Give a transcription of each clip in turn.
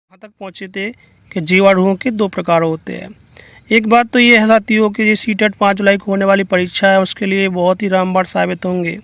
यहाँ तक पहुँचे थे कि जीवाणुओं के दो प्रकार होते हैं। एक बात तो ये है साथियों कि ये सीटेट 5 जुलाई को होने वाली परीक्षा है, उसके लिए बहुत ही रामबाण साबित होंगे।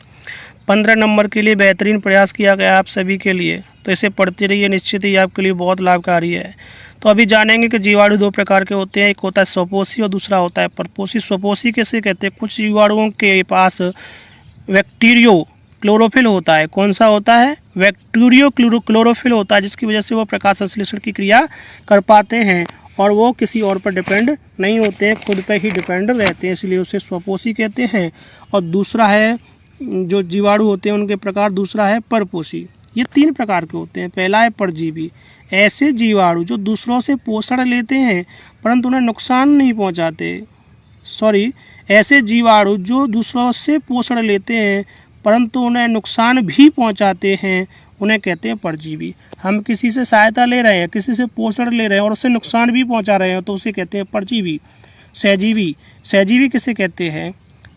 15 नंबर के लिए बेहतरीन प्रयास किया गया आप सभी के लिए, तो इसे पढ़ते रहिए, निश्चित ही आपके लिए बहुत लाभकारी है। तो अभी जानेंगे कि जीवाणु दो प्रकार के होते हैं, एक होता है स्वपोषी और दूसरा होता है परपोषी। स्वपोषी कैसे कहते हैं? कुछ जीवाणुओं के पास बैक्टीरियो क्लोरोफिल होता है। कौन सा होता है? बैक्टीरियो क्लोरोफिल होता है, जिसकी वजह से वो प्रकाश संश्लेषण की क्रिया कर पाते हैं और वो किसी और पर डिपेंड नहीं होते हैं, खुद पर ही डिपेंड रहते हैं, इसलिए उसे स्वपोषी कहते हैं। और दूसरा है जो जीवाणु होते हैं उनके प्रकार, दूसरा है परपोषी। ये 3 प्रकार के होते हैं। पहला है परजीवी, ऐसे जीवाणु जो दूसरों से पोषण लेते हैं परंतु उन्हें नुकसान नहीं पहुंचाते। ऐसे जीवाणु जो दूसरों से पोषण लेते हैं परंतु उन्हें नुकसान भी पहुंचाते हैं, उन्हें कहते हैं परजीवी। हम किसी से सहायता ले रहे हैं, किसी से पोषण ले रहे हैं और उससे नुकसान भी पहुंचा रहे हैं, तो उसे कहते हैं परजीवी। सहजीवी किसे कहते हैं?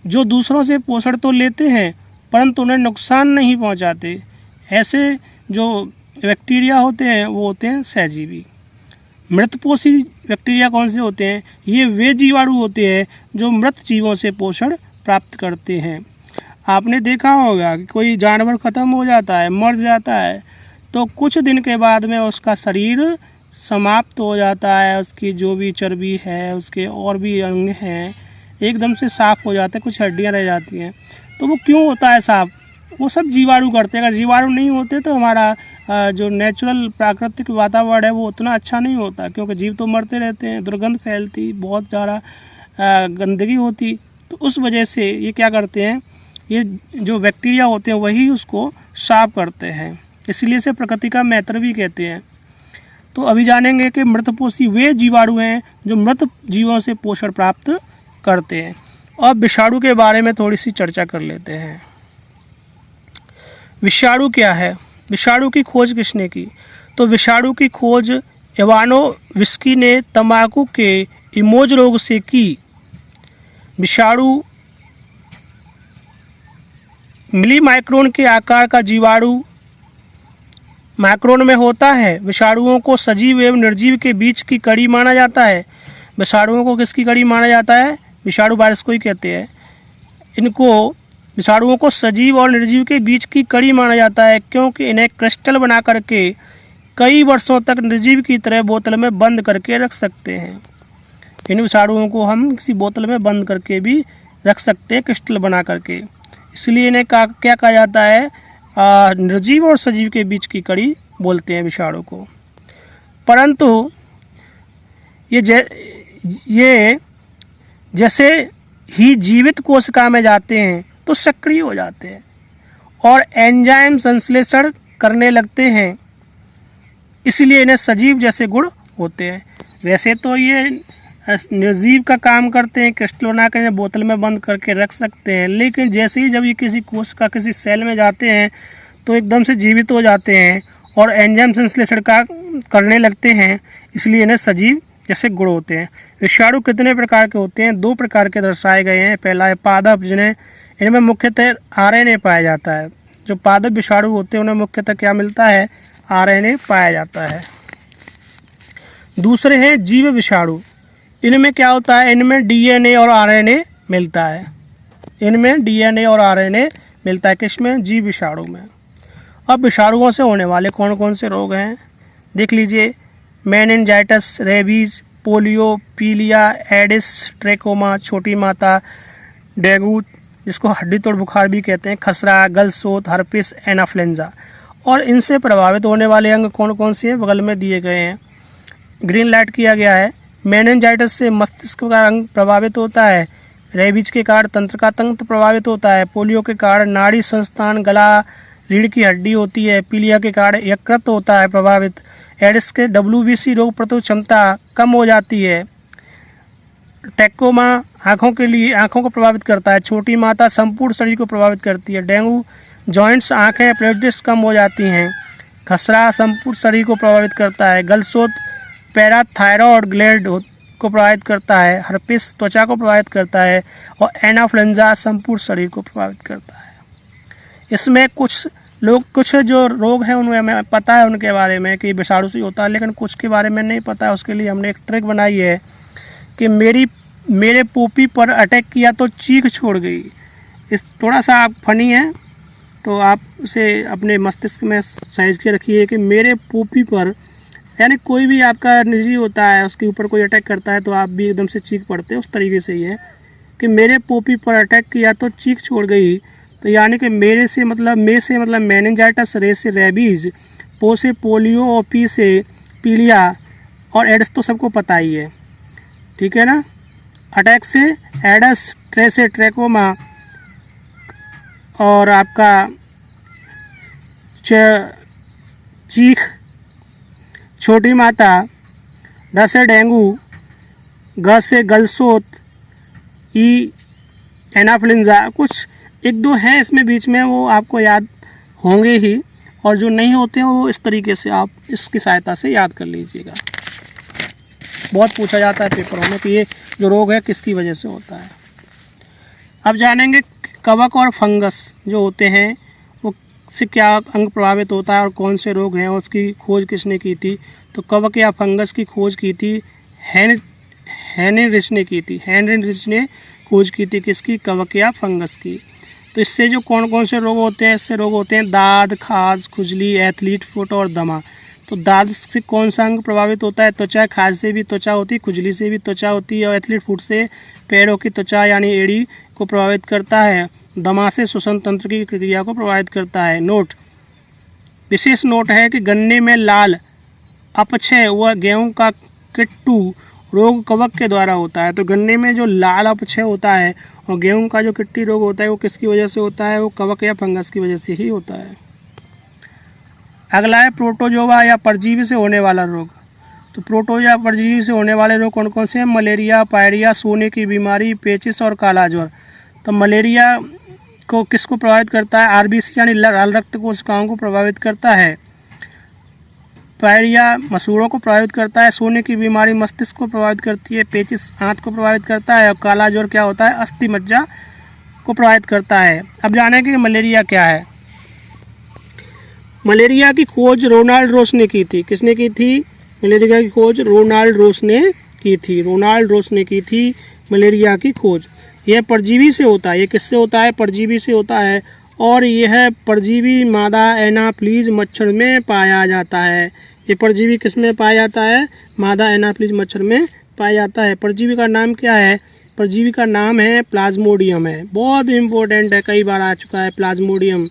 जो दूसरों से पोषण तो लेते हैं परंतु उन्हें नुकसान नहीं पहुंचाते। ऐसे जो बैक्टीरिया होते हैं वो होते हैं सहजीवी। मृतपोषी बैक्टीरिया कौन से होते हैं? ये वे जीवाणु होते हैं जो मृत जीवों से पोषण प्राप्त करते हैं। आपने देखा होगा कि कोई जानवर ख़त्म हो जाता है, मर जाता है, तो कुछ दिन के बाद में उसका शरीर समाप्त हो जाता है, उसकी जो भी चर्बी है, उसके और भी अंग हैं, एकदम से साफ़ हो जाते हैं, कुछ हड्डियां रह जाती हैं। तो वो क्यों होता है साफ़? वो सब जीवाणु करते हैं। अगर जीवाणु नहीं होते तो हमारा जो नेचुरल प्राकृतिक वातावरण है वो उतना अच्छा नहीं होता, क्योंकि जीव तो मरते रहते हैं, दुर्गंध फैलती, बहुत ज़्यादा गंदगी होती। तो उस वजह से ये क्या करते हैं, ये जो बैक्टीरिया होते हैं वही उसको साफ करते हैं, इसलिए इसे प्रकृति का मैत्र भी कहते हैं। तो अभी जानेंगे कि मृतपोषी वे जीवाणु हैं जो मृत जीवों से पोषण प्राप्त करते हैं। और विषाणु के बारे में थोड़ी सी चर्चा कर लेते हैं। विषाणु क्या है? विषाणु की खोज किसने की? तो विषाणु की खोज इवानोविस्की ने तंबाकू के इमोज रोग से की। विषाणु मिली माइक्रोन के आकार का जीवाणु माइक्रोन में होता है। विषाणुओं को सजीव एवं निर्जीव के बीच की कड़ी माना जाता है। विषाणुओं को किसकी कड़ी माना जाता है? विषाणु वायरस को ही कहते हैं। इनको विषाणुओं को सजीव और निर्जीव के बीच की कड़ी माना जाता है, क्योंकि इन्हें क्रिस्टल बना करके कई वर्षों तक निर्जीव की तरह बोतल में बंद करके रख सकते हैं। इन विषाणुओं को हम किसी बोतल में बंद करके भी रख सकते हैं, क्रिस्टल बना करके। इसलिए इन्हें क्या कहा जाता है? निर्जीव और सजीव के बीच की कड़ी बोलते हैं विषाणु को। परंतु ये जैसे ही जीवित कोशिका में जाते हैं तो सक्रिय हो जाते हैं और एंजाइम संश्लेषण करने लगते हैं, इसलिए इन्हें सजीव जैसे गुण होते हैं। वैसे तो ये निर्जीव का काम करते हैं, क्रिस्टल बना कर बोतल में बंद करके रख सकते हैं, लेकिन जैसे ही जब ये किसी कोशिका किसी सेल में जाते हैं तो एकदम से जीवित हो जाते हैं और एंजाइम संश्लेषण का करने लगते हैं, इसलिए इन्हें सजीव जैसे गुण होते हैं। विषाणु कितने प्रकार के होते हैं? 2 प्रकार के दर्शाए गए हैं। पहला है पादप, इनमें मुख्यतः आरएनए पाया जाता है। जो पादप विषाणु होते हैं उन्हें मुख्यतः क्या मिलता है? आरएनए पाया जाता है। दूसरे हैं जीव विषाणु। इनमें क्या होता है? इनमें डीएनए और आरएनए मिलता है। इनमें डीएनए और आरएनए मिलता है। किसमें? जीव विषाणु में। अब विषाणुओं से होने वाले कौन कौन से रोग हैं देख लीजिए। मेनिनजाइटिस, रेबीज, पोलियो, पीलिया, एडिस, ट्रैकोमा, छोटी माता, डेंगू जिसको हड्डी तोड़ बुखार भी कहते हैं, खसरा, गलसोत, हर्पिस, एनाफ्लुएंजा। और इनसे प्रभावित होने वाले अंग कौन कौन से हैं बगल में दिए गए हैं, ग्रीन लाइट किया गया है। मेनिनजाइटिस से मस्तिष्क का अंग प्रभावित होता है। रेबीज के कारण तंत्र का तंत्र प्रभावित होता है। पोलियो के कारण नाड़ी संस्थान, गला, रीढ़ की हड्डी होती है। पीलिया के कारण यकृत होता है प्रभावित। एडिस के WBC रोग प्रतिरोधक क्षमता कम हो जाती है। ट्रैकोमा आँखों को प्रभावित करता है। छोटी माता संपूर्ण शरीर को प्रभावित करती है। डेंगू जॉइंट्स, आँखें, प्लेटलेट्स कम हो जाती हैं। खसरा संपूर्ण शरीर को प्रभावित करता है। गलसोत पैराथायरॉयड ग्लैंड को प्रभावित करता है। हर्पिस त्वचा को प्रभावित करता है और एनाफ्लुएंजा संपूर्ण शरीर को प्रभावित करता है। इसमें कुछ लोग कुछ जो रोग हैं उनमें हमें पता है उनके बारे में कि विषाणु से होता है, लेकिन कुछ के बारे में नहीं पता है। उसके लिए हमने एक ट्रिक बनाई है कि मेरे पोपी पर अटैक किया तो चीख छोड़ गई। इस थोड़ा सा आप फनी है तो आप उसे अपने मस्तिष्क में साइज के रखिए कि मेरे पोपी पर, यानी कोई भी आपका निजी होता है उसके ऊपर कोई अटैक करता है तो आप भी एकदम से चीख पड़ते हैं। उस तरीके से ही है कि मेरे पोपी पर अटैक किया तो चीख छोड़ गई। तो यानी कि मे से मतलब मेनिंजाइटिस, रे से रेबीज़, पो से पोलियो और पी से पीलिया और एड्स तो सबको पता ही है, ठीक है ना। अटैक से एड्स, ट्रे से ट्रैकोमा और आपका चीख, छोटी माता, ड से डेंगू, ग से गलसोत, ई एनाफ्लुएंजा, कुछ एक दो हैं इसमें बीच में, वो आपको याद होंगे ही, और जो नहीं होते हैं वो इस तरीके से आप इसकी सहायता से याद कर लीजिएगा। बहुत पूछा जाता है पेपरों में कि ये जो रोग है किसकी वजह से होता है। अब जानेंगे कवक और फंगस जो होते हैं वो से क्या अंग प्रभावित होता है और कौन से रोग हैं, उसकी खोज किसने की थी। तो कवक या फंगस की खोज की थी हेनरी रिच ने की थी। हेनरी रिच ने खोज की थी किसकी, कवक या फंगस की। तो इससे जो कौन कौन से रोग होते हैं, इससे रोग होते हैं दाद, खाज, खुजली, एथलीट फुट और दमा। तो दाद से कौन सा अंग प्रभावित होता है, त्वचा। खाज से भी त्वचा होती है, खुजली से भी त्वचा होती है, और एथलीट फुट से पैरों की त्वचा यानी एड़ी को प्रभावित करता है। दमा से श्वसन तंत्र की क्रिया को प्रभावित करता है। नोट, विशेष नोट है कि गन्ने में लाल अपक्षय व गेहूं का किट्टू रोग कवक के द्वारा होता है। तो गन्ने में जो लाल अपक्षय होता है और गेहूं का जो किट्टी रोग होता है वो किसकी वजह से होता है, वो कवक या फंगस की वजह से ही होता है। अगला है प्रोटोजोआ या परजीवी से होने वाला रोग। तो प्रोटोजोआ परजीवी से होने वाले रोग कौन कौन से हैं, मलेरिया, पायरिया, सोने की बीमारी, पेचिस और काला ज्वर। तो मलेरिया को किसको प्रभावित करता है, आरबीसी यानी लाल रक्त कोशिकाओं को प्रभावित करता है। पायरिया मसूड़ों को प्रभावित करता है। सोने की बीमारी मस्तिष्क को प्रभावित करती है। पेचिस आंत को प्रभावित करता है। और काला ज्वर क्या होता है, अस्थि मज्जा को प्रभावित करता है। अब जानेंगे कि मलेरिया क्या है। मलेरिया की खोज रोनाल्ड रोस ने की थी। किसने की थी, मलेरिया की खोज रोनाल्ड रोस ने की थी। रोनाल्ड रोस ने की थी मलेरिया की खोज। यह परजीवी से होता है। ये किससे होता है, परजीवी से होता है। और यह परजीवी मादा एनाफ्लीज मच्छर में पाया जाता है। ये परजीवी किस में पाया जाता है, मादा एनाफ्लीज मच्छर में पाया जाता है। परजीवी का नाम क्या है, परजीवी का नाम है प्लाज्मोडियम है। बहुत इंपॉर्टेंट है, कई बार आ चुका है प्लाज्मोडियम।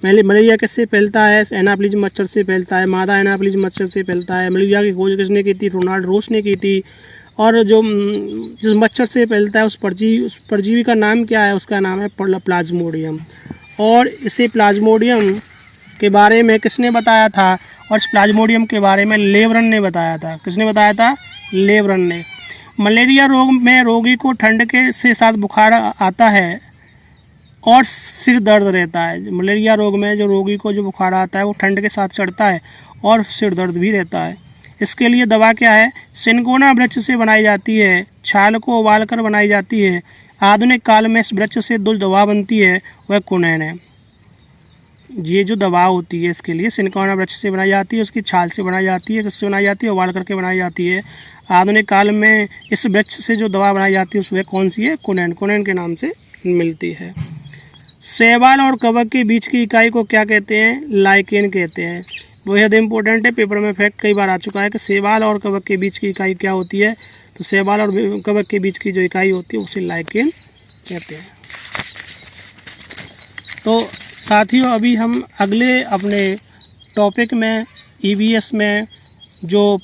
मलेरिया किससे फैलता है, एनाफ्लीज मच्छर से फैलता है, मादा एनाफ्लीज मच्छर से फैलता है। मलेरिया की खोज किसने की थी, रोनाल्ड रोस ने की थी। और जो जिस मच्छर से फैलता है उस परजीवी का नाम क्या है, उसका नाम है प्लाज्मोडियम। और इसे प्लाज्मोडियम के बारे में किसने बताया था, और इस प्लाज्मोडियम के बारे में लेवरन ने बताया था। किसने बताया था, लेवरन ने। मलेरिया रोग में रोगी को ठंड के से साथ बुखार आता है और सिर दर्द रहता है। मलेरिया रोग में जो रोगी को जो बुखार आता है वो ठंड के साथ चढ़ता है और सिर दर्द भी रहता है। इसके लिए दवा क्या है, सिनकोना वृक्ष से बनाई जाती है, छाल को उबालकर बनाई जाती है। आधुनिक काल में इस वृक्ष से जो दवा बनती है वह कुनैन है। ये जो दवा होती है इसके लिए सिनकोना वृक्ष से बनाई जाती है, उसकी छाल से बनाई जाती है, किससे बनाई जाती है, उबाल करके बनाई जाती है। आधुनिक काल में इस वृक्ष से जो दवा बनाई जाती है उसमें कौन सी है, कुनैन, कुनैन के नाम से मिलती है। शैवाल और कवक के बीच की इकाई को क्या कहते हैं, लाइकेन कहते हैं। बेहद इंपॉर्टेंट है, पेपर में फैक्ट कई बार आ चुका है कि शैवाल और कवक के बीच की इकाई क्या होती है। तो शैवाल और कवक के बीच की जो इकाई होती है उसे लाइकेन कहते हैं। तो साथियों अभी हम अगले अपने टॉपिक में ईवीएस में जो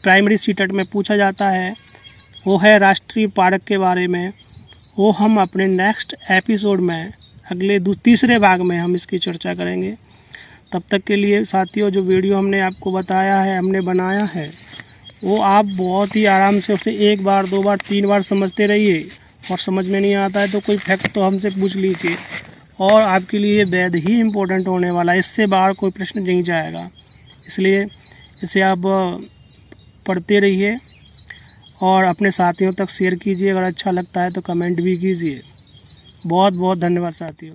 प्राइमरी सीटेट में पूछा जाता है वो है राष्ट्रीय पार्क के बारे में। वो हम अपने नेक्स्ट एपिसोड में अगले तीसरे भाग में हम इसकी चर्चा करेंगे। तब तक के लिए साथियों जो वीडियो हमने आपको बताया है, हमने बनाया है, वो आप बहुत ही आराम से उसे एक बार, दो बार, तीन बार समझते रहिए। और समझ में नहीं आता है तो कोई फैक्ट तो हमसे पूछ लीजिए, और आपके लिए बेहद ही इम्पोर्टेंट होने वाला है। इससे बाहर कोई प्रश्न नहीं जाएगा, इसलिए इसे आप पढ़ते रहिए और अपने साथियों तक शेयर कीजिए। अगर अच्छा लगता है तो कमेंट भी कीजिए। बहुत बहुत धन्यवाद साथियों।